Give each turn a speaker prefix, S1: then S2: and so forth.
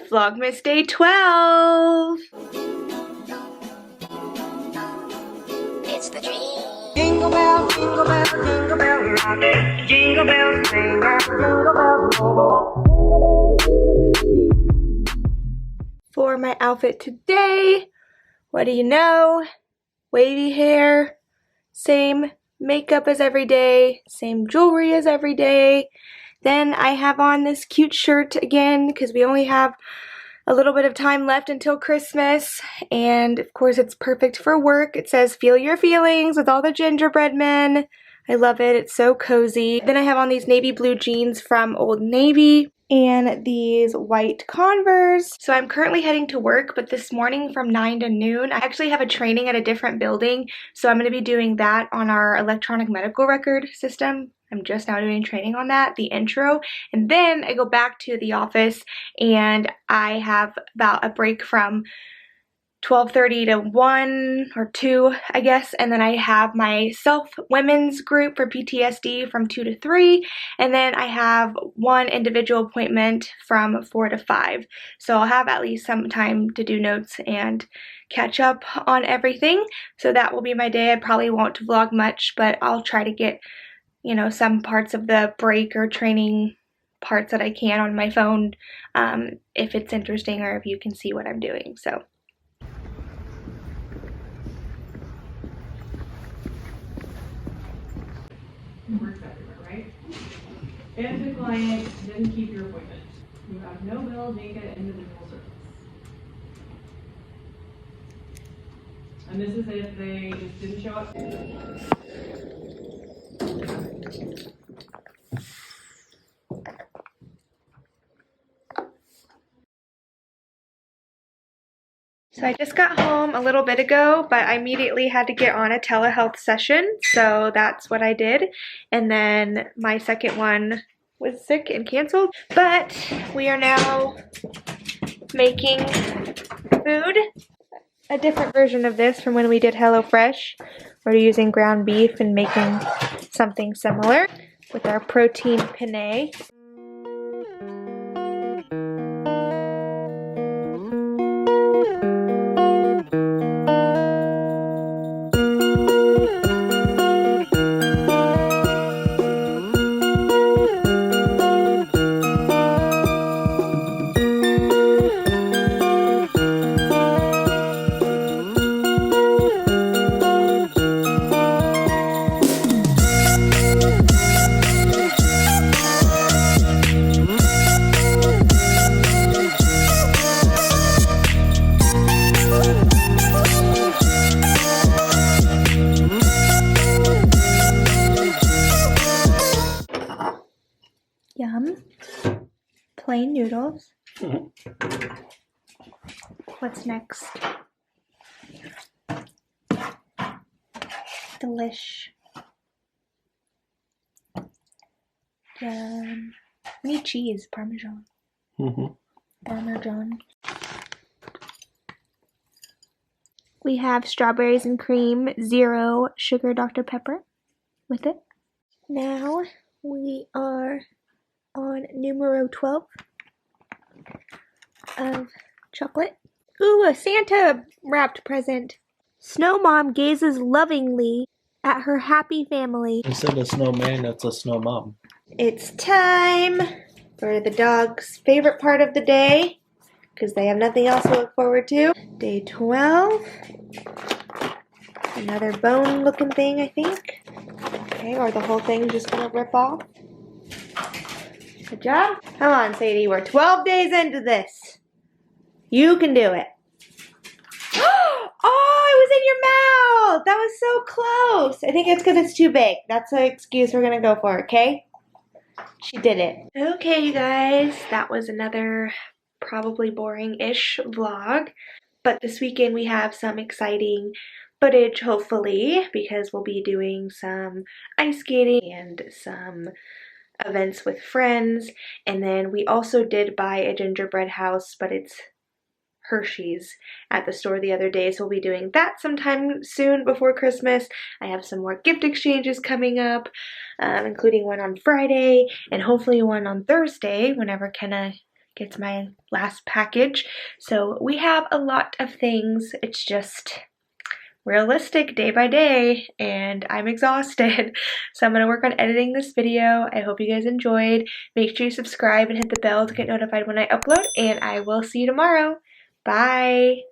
S1: Vlogmas Day 12!
S2: It's the dream.
S3: Jingle bell, jingle bell, jingle bell rock. Jingle bells ring and jingle bells roll.
S1: For my outfit today, what do you know? Wavy hair, same makeup as every day, same jewelry as every day. Then I have on this cute shirt again because we only have a little bit of time left until Christmas, and of course it's perfect for work. It says feel your feelings with all the gingerbread men. I love it. It's so cozy. Then I have on these navy blue jeans from Old Navy and these white Converse. So I'm currently heading to work, but this morning from 9 to noon, I actually have a training at a different building. So I'm going to be doing that on our electronic medical record system. I'm just now doing training on that, the intro. And then I go back to the office and I have about a break from 12:30 to 1 or 2, I guess, and then I have my women's group for PTSD from 2 to 3, and then I have one individual appointment from 4 to 5. So I'll have at least some time to do notes and catch up on everything. So that will be my day. I probably won't vlog much, but I'll try to get, you know, some parts of the break or training parts that I can on my phone, if it's interesting or if you can see what I'm doing. So
S4: works everywhere, right? If the client didn't keep your appointment, you have no bill, make it individual service. And this is if they just didn't show up.
S1: So I just got home a little bit ago, but I immediately had to get on a telehealth session, so that's what I did. And then my second one was sick and canceled. But we are now making food. A different version of this from when we did HelloFresh. We're using ground beef and making something similar with our protein penne. Yum. Plain noodles. What's next? Delish. Yum. We need cheese, Parmesan. Parmesan. We have strawberries and cream, 0 sugar Dr. Pepper with it. Now we are on numero 12 of chocolate. Ooh, a Santa wrapped present. Snow Mom gazes lovingly at her happy family.
S5: Instead of snowman, it's a snow mom.
S1: It's time for the dog's favorite part of the day, because they have nothing else to look forward to. Day 12. Another bone looking thing, I think. Okay, or the whole thing's just gonna rip off. Good job. Come on, Sadie, we're 12 days into this. You can do it. Oh, it was in your mouth. That was so close. I think it's because it's too big. That's the excuse we're going to go for, okay? She did it. Okay, you guys. That was another probably boring-ish vlog. But this weekend we have some exciting footage, hopefully, because we'll be doing some ice skating and some events with friends. And then we also did buy a gingerbread house, but it's Hershey's at the store the other day, so we'll be doing that sometime soon before Christmas. I have some more gift exchanges coming up, including one on Friday and hopefully one on Thursday whenever Kenna gets my last package. So we have a lot of things. It's just realistic day by day, and I'm exhausted. So I'm going to work on editing this video. I hope you guys enjoyed. Make sure you subscribe and hit the bell to get notified when I upload, and I will see you tomorrow. Bye!